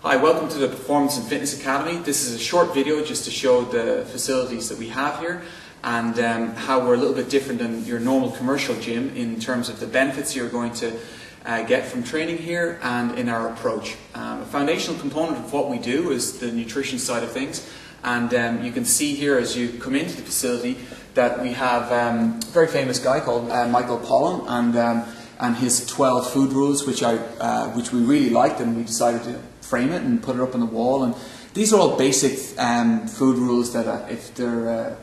Hi, welcome to the Performance and Fitness Academy. This is a short video just to show the facilities that we have here and how we're a little bit different than your normal commercial gym in terms of the benefits you're going to get from training here and in our approach. A foundational component of what we do is the nutrition side of things, and you can see here as you come into the facility that we have a very famous guy called Michael Pollan and his 12 food rules, which we really liked, and we decided to frame it and put it up on the wall. And these are all basic food rules that if they're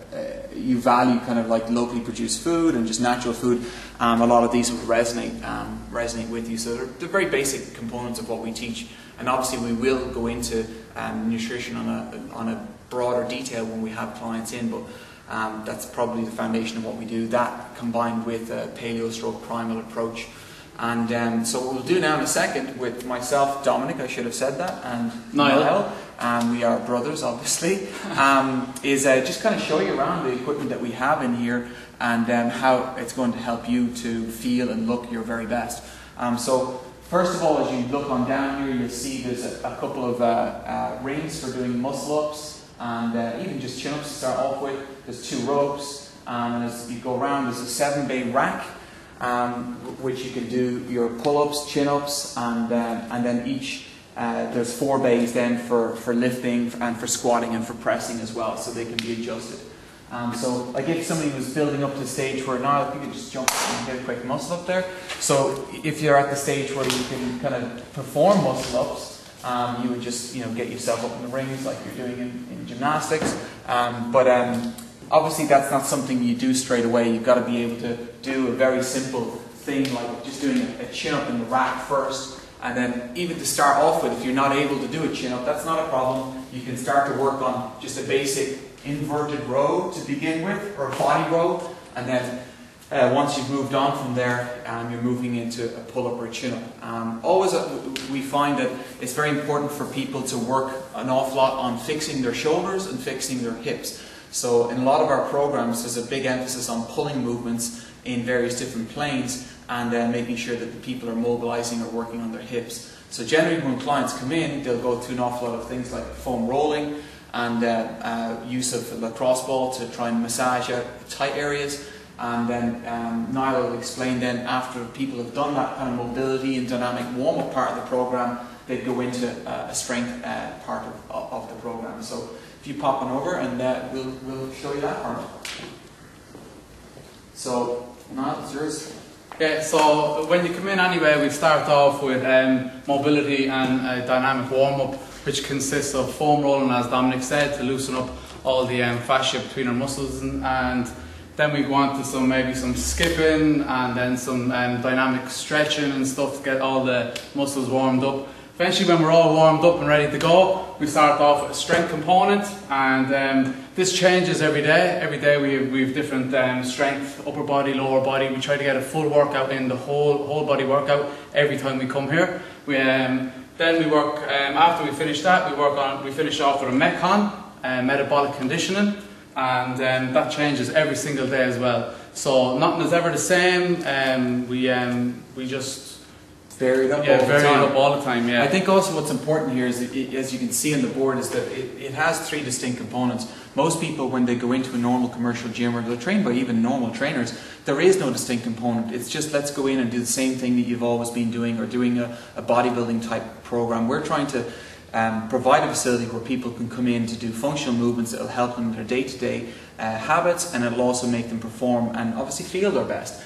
you value kind of like locally produced food and just natural food, a lot of these will resonate with you. So they're very basic components of what we teach, and obviously we will go into nutrition on a broader detail when we have clients in, but that's probably the foundation of what we do. That combined with a paleo/primal approach. And so what we'll do now in a second with myself, Dominic, I should have said that, and Niall, we are brothers obviously, is just kind of show you around the equipment that we have in here and how it's going to help you to feel and look your very best. So first of all, as you look on down here, you'll see there's a couple of rings for doing muscle ups and even just chin ups to start off with. There's 2 ropes, and as you go around there's a 7-bay rack, which you can do your pull-ups, chin-ups, and then each there's 4 bays then for lifting and for squatting and for pressing as well, so they can be adjusted. So like if somebody was building up to the stage where now, if you could just jump and get a quick muscle up there. So if you're at the stage where you can kind of perform muscle ups, you would just get yourself up in the rings like you're doing in gymnastics. Obviously that's not something you do straight away. You've got to be able to do a very simple thing like just doing a chin up in the rack first, and then even to start off with, if you're not able to do a chin up, that's not a problem. You can start to work on just a basic inverted row to begin with, or a body row, and then once you've moved on from there, you're moving into a pull-up or a chin-up. Always we find that it's very important for people to work an awful lot on fixing their shoulders and fixing their hips. So in a lot of our programs there's a big emphasis on pulling movements in various different planes and making sure that the people are mobilizing or working on their hips. So generally when clients come in, they'll go through an awful lot of things like foam rolling and use of a lacrosse ball to try and massage out tight areas. And then Niall will explain then, after people have done that kind of mobility and dynamic warm-up part of the program, they go into a strength part of the program. So if you pop on over and we'll show you that part. So Niall, it's yours. Yeah, so when you come in anyway, we start off with mobility and a dynamic warm-up, which consists of foam rolling, as Dominic said, to loosen up all the fascia between our muscles, and then we go on to maybe some skipping and then some dynamic stretching and stuff to get all the muscles warmed up. Eventually, when we're all warmed up and ready to go, we start off with a strength component, and this changes every day. Every day we have different strength, upper body, lower body. We try to get a full workout in, the whole body workout every time we come here. Then we work, after we finish that, we finish off with a Metcon, metabolic conditioning, and that changes every single day as well. So nothing is ever the same. We just vary it up all the time. Yeah. I think also what's important here is that as you can see on the board, is that it has 3 distinct components. Most people, when they go into a normal commercial gym, or they're trained by even normal trainers, there is no distinct component. It's just let's go in and do the same thing that you've always been doing, or doing a bodybuilding type program. We're trying to provide a facility where people can come in to do functional movements that will help them in their day-to-day habits, and it'll also make them perform and obviously feel their best.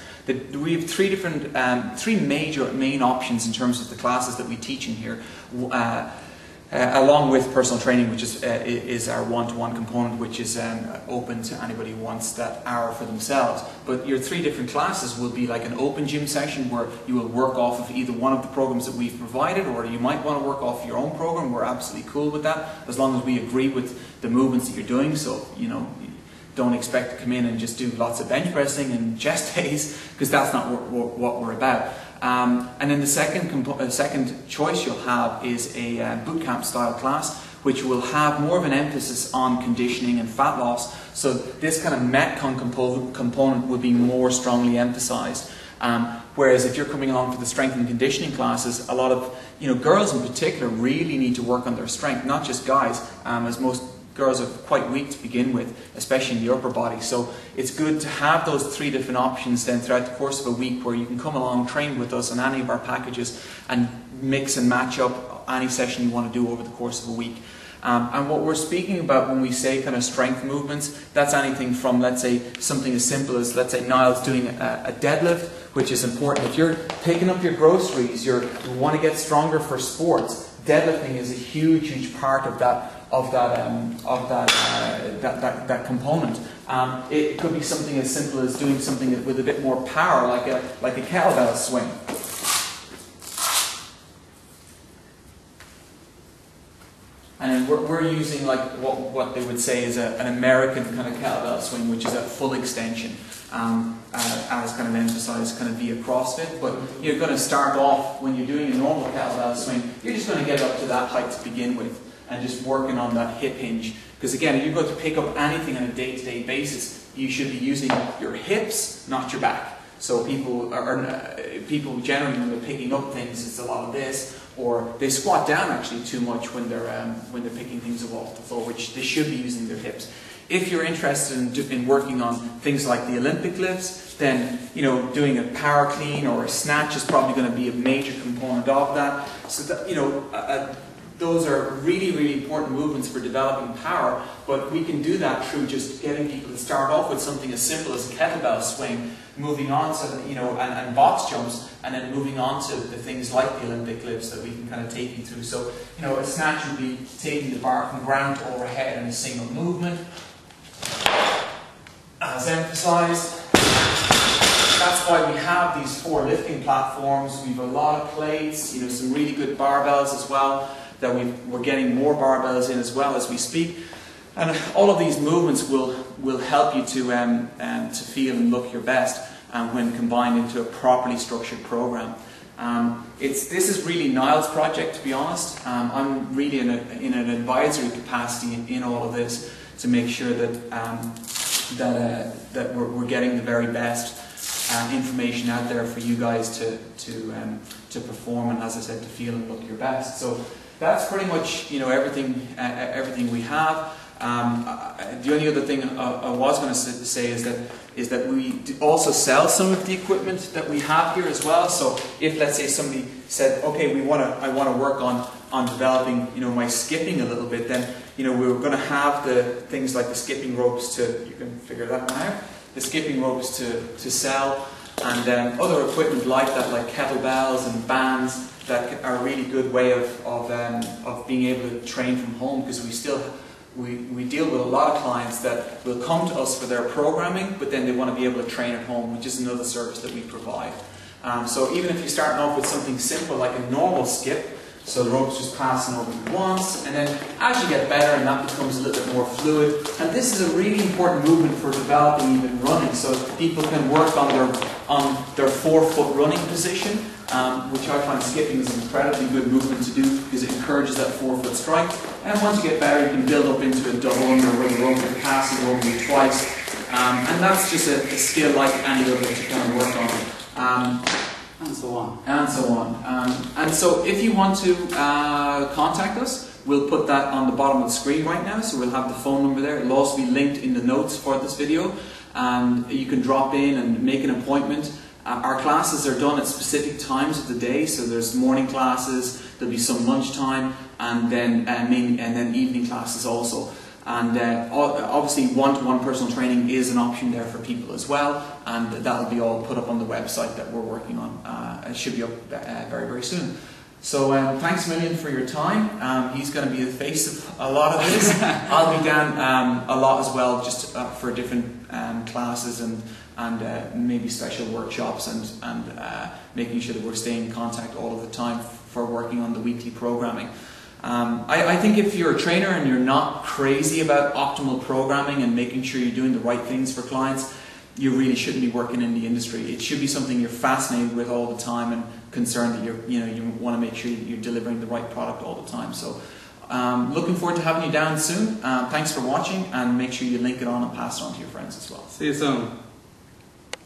We have 3 major main options in terms of the classes that we teach in here, along with personal training, which is our one-to-one component, which is open to anybody who wants that hour for themselves. But your 3 different classes will be like an open gym session where you will work off of either one of the programs that we've provided, or you might want to work off your own program. We're absolutely cool with that, as long as we agree with the movements that you're doing. So, don't expect to come in and just do lots of bench pressing and chest days, because that's not what we're about. And then the second choice you'll have is a bootcamp style class, which will have more of an emphasis on conditioning and fat loss. So this kind of Metcon component will be more strongly emphasized. Whereas if you're coming along for the strength and conditioning classes, a lot of girls in particular really need to work on their strength, not just guys, as most girls are quite weak to begin with, especially in the upper body. So it's good to have those 3 different options then throughout the course of a week, where you can come along, train with us on any of our packages, and mix and match up any session you want to do over the course of a week. And what we're speaking about when we say kind of strength movements, that's anything from, let's say, something as simple as, let's say Niall's doing a deadlift, which is important. If you're picking up your groceries, you want to get stronger for sports, deadlifting is a huge part of that component. It could be something as simple as doing something with a bit more power, like a kettlebell swing. And we're using like what they would say is an American kind of kettlebell swing, which is a full extension, as kind of emphasized kind of via CrossFit. But you're going to start off, when you're doing a normal kettlebell swing, you're just going to get up to that height to begin with, and just working on that hip hinge. Because again, if you're going to pick up anything on a day-to-day basis, you should be using your hips, not your back. So people generally, when they're picking up things, it's a lot of this, or they squat down actually too much when they're picking things up off the floor, which they should be using their hips. If you're interested in working on things like the Olympic lifts, then doing a power clean or a snatch is probably going to be a major component of that. So that those are really important movements for developing power, but we can do that through just getting people to start off with something as simple as a kettlebell swing, moving on to and box jumps, and then moving on to the things like the Olympic lifts that we can kind of take you through. So a snatch would be taking the bar from ground to overhead in a single movement, as emphasized. That's why we have these 4 lifting platforms. We have a lot of plates, some really good barbells as well, that we're getting more barbells in as well as we speak. And all of these movements will help you to feel and look your best when combined into a properly structured program. This is really Niall's project, to be honest. I'm really in an advisory capacity in all of this to make sure that we're getting the very best information out there for you guys to perform, and, as I said, to feel and look your best. So that's pretty much everything we have. The only other thing I was going to say is that we also sell some of the equipment that we have here as well. So if, let's say, somebody said, okay, I want to work on developing my skipping a little bit, then we're going to have the things like the skipping ropes you can figure that one out, the skipping ropes to sell, and other equipment like that, like kettlebells and bands, that are a really good way of being able to train from home, because we deal with a lot of clients that will come to us for their programming, but then they want to be able to train at home, which is another service that we provide. So even if you're starting off with something simple like a normal skip, so the rope's just passing over once, and then as you get better and that becomes a little bit more fluid, and this is a really important movement for developing even running, so people can work on their 4-foot running position, which I find skipping is an incredibly good movement to do because it encourages that 4-foot strike. And once you get better, you can build up into a double under where the rope is passing over you twice, and that's just a skill like any other to kind of work on. And so on. And so on. And so if you want to contact us, we'll put that on the bottom of the screen right now, so we'll have the phone number there. It'll also be linked in the notes for this video, and you can drop in and make an appointment. Our classes are done at specific times of the day, so there's morning classes, there'll be some lunchtime, and then evening classes also. And obviously one-to-one personal training is an option there for people as well, and that'll be all put up on the website that we're working on. It should be up very soon. So thanks a million for your time. He's going to be the face of a lot of this. I'll be down a lot as well, just for different classes and maybe special workshops, and making sure that we're staying in contact all of the time for working on the weekly programming. I think if you're a trainer and you're not crazy about optimal programming and making sure you're doing the right things for clients, you really shouldn't be working in the industry. It should be something you're fascinated with all the time and concerned that you want to make sure you're delivering the right product all the time. So looking forward to having you down soon. Thanks for watching, and make sure you link it on and pass it on to your friends as well. See you soon.